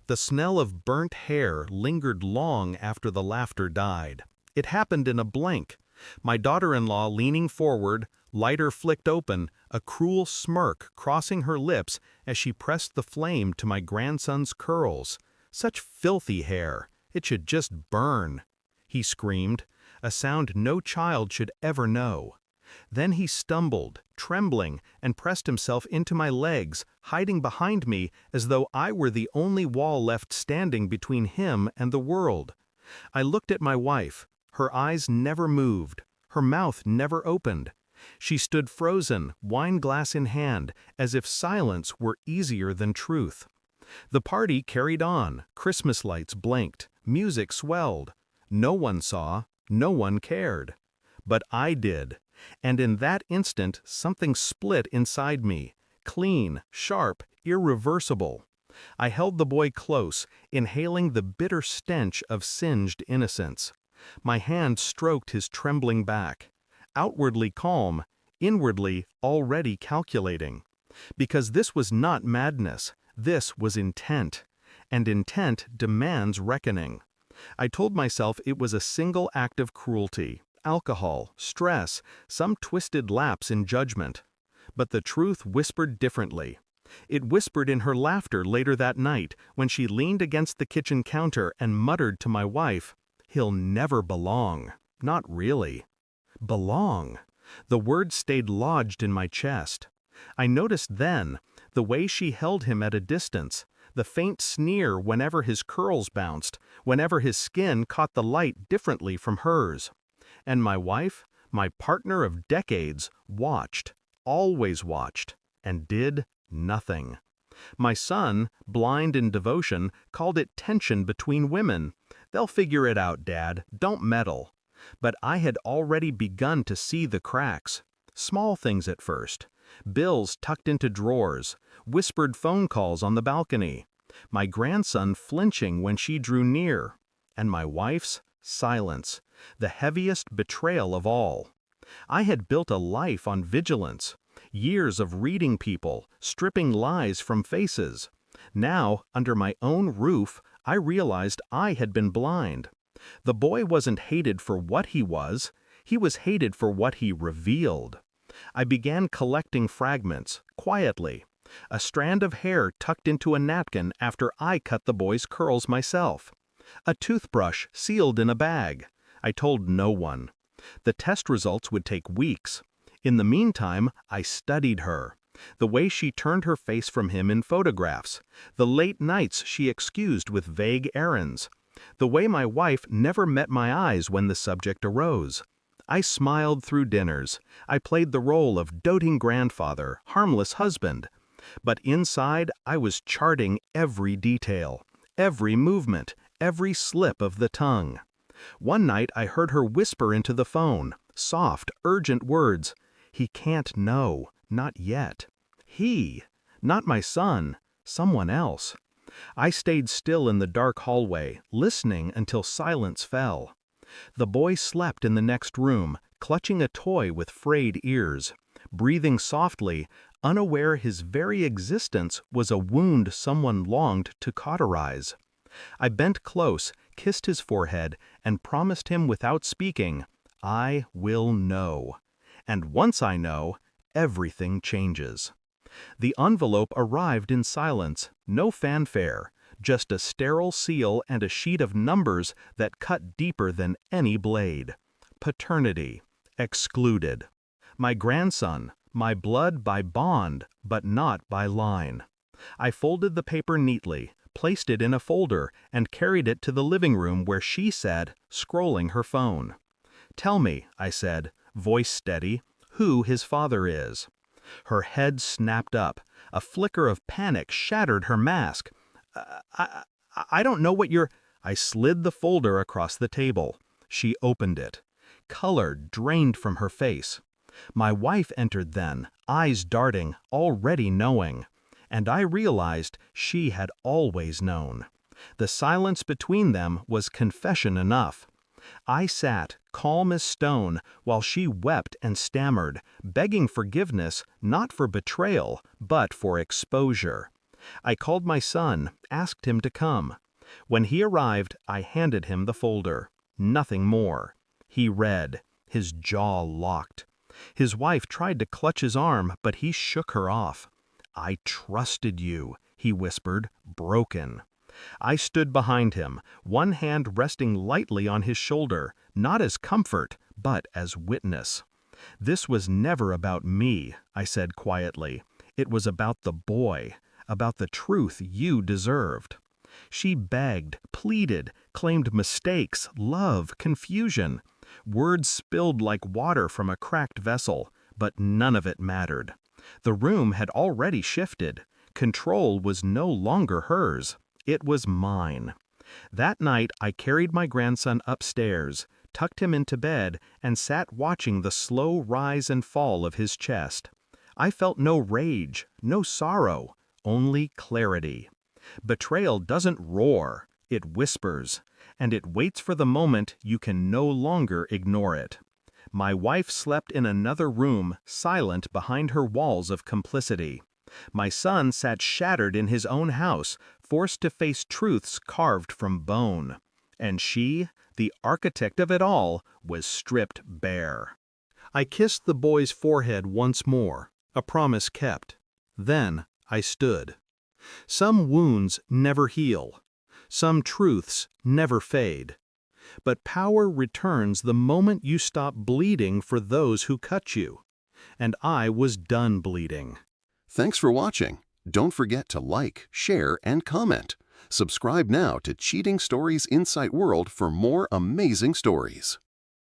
The smell of burnt hair lingered long after the laughter died. It happened in a blink. My daughter-in-law leaning forward, lighter flicked open, a cruel smirk crossing her lips as she pressed the flame to my grandson's curls. Such filthy hair, it should just burn. He screamed, a sound no child should ever know. Then he stumbled, trembling, and pressed himself into my legs, hiding behind me as though I were the only wall left standing between him and the world. I looked at my wife. Her eyes never moved. Her mouth never opened. She stood frozen, wine glass in hand, as if silence were easier than truth. The party carried on, Christmas lights blinked, music swelled. No one saw, no one cared. But I did. And in that instant something split inside me, clean, sharp, irreversible. I held the boy close, inhaling the bitter stench of singed innocence. My hand stroked his trembling back. Outwardly calm, inwardly already calculating. Because this was not madness, this was intent. And intent demands reckoning. I told myself it was a single act of cruelty. Alcohol, stress, some twisted lapse in judgment. But the truth whispered differently. It whispered in her laughter later that night when she leaned against the kitchen counter and muttered to my wife, "He'll never belong. Not really." Belong. The word stayed lodged in my chest. I noticed then the way she held him at a distance, the faint sneer whenever his curls bounced, whenever his skin caught the light differently from hers. And my wife, my partner of decades, watched, always watched, and did nothing. My son, blind in devotion, called it tension between women. "They'll figure it out, Dad, don't meddle." But I had already begun to see the cracks. Small things at first. Bills tucked into drawers, whispered phone calls on the balcony. My grandson flinching when she drew near. And my wife's silence. The heaviest betrayal of all. I had built a life on vigilance, years of reading people, stripping lies from faces. Now, under my own roof, I realized I had been blind. The boy wasn't hated for what he was hated for what he revealed. I began collecting fragments, quietly. A strand of hair tucked into a napkin after I cut the boy's curls myself. A toothbrush sealed in a bag. I told no one. The test results would take weeks. In the meantime, I studied her. The way she turned her face from him in photographs. The late nights she excused with vague errands. The way my wife never met my eyes when the subject arose. I smiled through dinners. I played the role of doting grandfather, harmless husband. But inside, I was charting every detail, every movement, every slip of the tongue. One night I heard her whisper into the phone, soft, urgent words. "He can't know, not yet." He, not my son, someone else. I stayed still in the dark hallway, listening until silence fell. The boy slept in the next room, clutching a toy with frayed ears, breathing softly, unaware his very existence was a wound someone longed to cauterize. I bent close, kissed his forehead, and promised him without speaking, "I will know." And once I know, everything changes. The envelope arrived in silence, no fanfare, just a sterile seal and a sheet of numbers that cut deeper than any blade. Paternity. Excluded. My grandson, my blood by bond, but not by line. I folded the paper neatly, placed it in a folder, and carried it to the living room where she sat, scrolling her phone. "Tell me," I said, voice steady, "who his father is." Her head snapped up. A flicker of panic shattered her mask. I don't know what you're—" I slid the folder across the table. She opened it. Color drained from her face. My wife entered then, eyes darting, already knowing. And I realized she had always known. The silence between them was confession enough. I sat, calm as stone, while she wept and stammered, begging forgiveness not for betrayal, but for exposure. I called my son, asked him to come. When he arrived, I handed him the folder. Nothing more. He read. His jaw locked. His wife tried to clutch his arm, but he shook her off. "I trusted you," he whispered, broken. I stood behind him, one hand resting lightly on his shoulder, not as comfort, but as witness. "This was never about me," I said quietly. "It was about the boy, about the truth you deserved." She begged, pleaded, claimed mistakes, love, confusion. Words spilled like water from a cracked vessel, but none of it mattered. The room had already shifted. Control was no longer hers. It was mine. That night I carried my grandson upstairs, tucked him into bed, and sat watching the slow rise and fall of his chest. I felt no rage, no sorrow, only clarity. Betrayal doesn't roar, it whispers, and it waits for the moment you can no longer ignore it. My wife slept in another room, silent behind her walls of complicity. My son sat shattered in his own house, forced to face truths carved from bone. And she, the architect of it all, was stripped bare. I kissed the boy's forehead once more, a promise kept. Then I stood. Some wounds never heal. Some truths never fade. But power returns the moment you stop bleeding for those who cut you. And I was done bleeding. Thanks for watching. Don't forget to like, share, and comment. Subscribe now to Cheating Stories Insight World for more amazing stories.